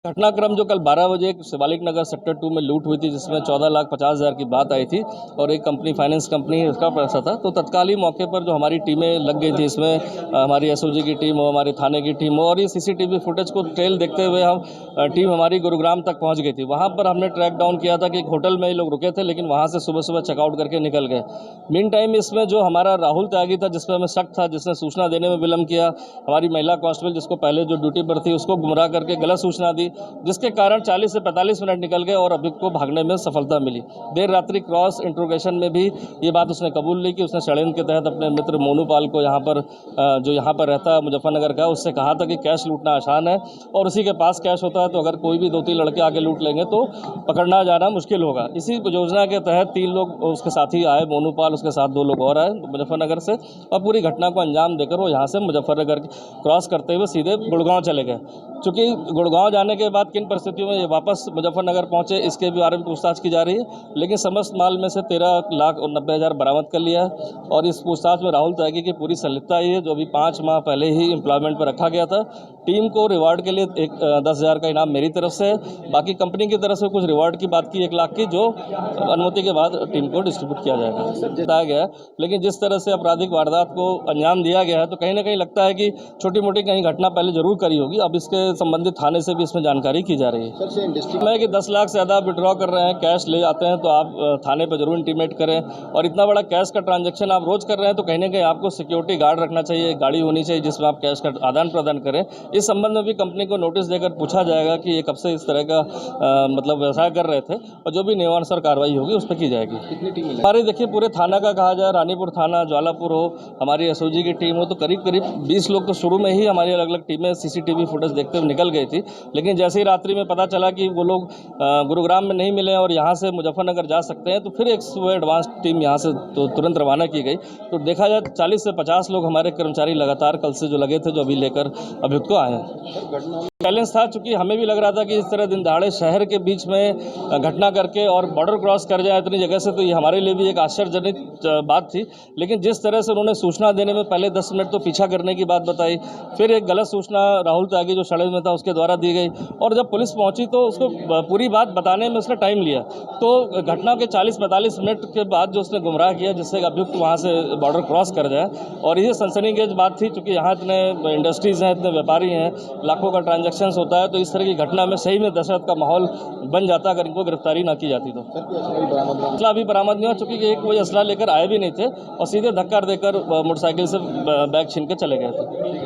घटनाक्रम जो कल 12 बजे शिवालिक नगर सेक्टर 2 में लूट हुई थी, जिसमें 14,50,000 की बात आई थी और एक कंपनी फाइनेंस कंपनी इसका पैसा था। तो तत्कालीन मौके पर जो हमारी टीमें लग गई थी, इसमें हमारी एसओजी की टीम हो, हमारे थाने की टीम हो, और ये सीसीटीवी फुटेज को ट्रेल देखते हुए हम टीम हमारी गुरुग्राम तक पहुंच गई थी। वहां पर हमने ट्रैक डाउन किया था कि एक होटल में ही लोग रुके थे, लेकिन वहां से सुबह सुबह चेकआउट करके निकल गए। मीन टाइम इसमें जो हमारा राहुल त्यागी था, जिसमें हमें शक था, जिसने सूचना देने में विलम्ब किया, हमारी महिला कांस्टेबल जिसको पहले जो ड्यूटी पर थी उसको गुमराह करके गलत सूचना दी, जिसके कारण 40 से 45 मिनट निकल गए और अभियुक्त को भागने में सफलता मिली। देर रात्रि क्रॉस इंट्रोगेशन में भी ये बात उसने कबूल ली कि उसने षड्यंत्र के तहत अपने मित्र मोनू पाल को जो यहाँ पर रहता है मुजफ्फरनगर का, उससे कहा था कि कैश लूटना आसान है और उसी के पास कैश होता है, तो अगर कोई भी 2-3 लड़के आके लूट लेंगे तो पकड़ना जाना मुश्किल होगा। इसी योजना के तहत 3 लोग उसके साथ ही आए, मोनू पाल, उसके साथ 2 लोग और आए मुजफ्फरनगर से, और पूरी घटना को अंजाम देकर वो यहाँ से मुजफ्फरनगर क्रॉस करते हुए सीधे गुड़गांव चले गए। चूँकि गुड़गांव जाने के बाद किन परिस्थितियों में ये वापस मुजफ्फरनगर पहुंचे, इसके भी बारे में पूछताछ की जा रही है, लेकिन समस्त माल में से 13,90,000 बरामद कर लिया है। और इस पूछताछ में राहुल त्यागी की पूरी संलिप्तता है, जो अभी 5 माह पहले ही एम्प्लॉयमेंट पर रखा गया था। टीम को रिवार्ड के लिए 10,000 का इनाम मेरी तरफ से है, बाकी कंपनी की तरफ से कुछ रिवार्ड की बात की 1 लाख की, जो अनुमति के बाद टीम को डिस्ट्रीब्यूट किया जाएगा, बताया गया है। लेकिन जिस तरह से आपराधिक वारदात को अंजाम दिया गया है, तो कहीं ना कहीं लगता है कि छोटी मोटी कहीं घटना पहले जरूर करी होगी। अब इसके संबंधित थाने से भी इसमें जानकारी की जा रही है। मैं कि 10 लाख से ज़्यादा विड्रॉ कर रहे हैं, कैश ले जाते हैं, तो आप थाने पर जरूर इंटीमेट करें। और इतना बड़ा कैश का ट्रांजैक्शन आप रोज कर रहे हैं, तो कहीं ना कहीं आपको सिक्योरिटी गार्ड रखना चाहिए, गाड़ी होनी चाहिए जिसमें आप कैश का आदान प्रदान करें। इस संबंध में भी कंपनी को नोटिस देकर पूछा जाएगा कि ये कब से इस तरह का मतलब व्यवसाय कर रहे थे, और जो भी नियमानुसार कार्रवाई होगी उस पर की जाएगी। कितनी टीम हमारी देखिए पूरे थाना का कहा जाए, रानीपुर थाना, ज्वालापुर हो, हमारी एसओजी की टीम हो, तो करीब 20 लोग तो शुरू में ही हमारी अलग अलग टीमें सीसीटीवी फुटेज देखते हुए निकल गई थी। लेकिन जैसे ही रात्रि में पता चला कि वो लोग गुरुग्राम में नहीं मिले और यहाँ से मुजफ्फरनगर जा सकते हैं, तो फिर एक एडवांस टीम यहाँ से तो तुरंत रवाना की गई। तो देखा जाए 40 से 50 लोग हमारे कर्मचारी लगातार कल से जो लगे थे, जो अभी लेकर अभियुक्त को आए हैं। चैलेंज था, चूंकि हमें भी लग रहा था कि इस तरह दिन दहाड़े शहर के बीच में घटना करके और बॉर्डर क्रॉस कर जाए इतनी जगह से, तो ये हमारे लिए भी एक आश्चर्यजनक बात थी। लेकिन जिस तरह से उन्होंने सूचना देने में पहले 10 मिनट तो पीछा करने की बात बताई, फिर एक गलत सूचना राहुल त्यागी जो षड्यंत्र में था उसके द्वारा दी गई, और जब पुलिस पहुंची तो उसको पूरी बात बताने में उसने टाइम लिया। तो घटना के 40-45 मिनट के बाद जो उसने गुमराह किया, जिससे अभियुक्त वहाँ से बॉर्डर क्रॉस कर जाए, और ये सनसनीखेज बात थी, चूँकि यहाँ इतने इंडस्ट्रीज़ हैं, इतने व्यापारी हैं, लाखों का ट्रांजैक्शन होता है, तो इस तरह की घटना में सही में दहशत का माहौल बन जाता अगर इनको गिरफ्तारी ना की जाती। तो असला भी बरामद नहीं हुआ, चूँकि एक कोई असला लेकर आए भी नहीं थे और सीधे धक्का देकर मोटरसाइकिल से बैग छीन के चले गए थे।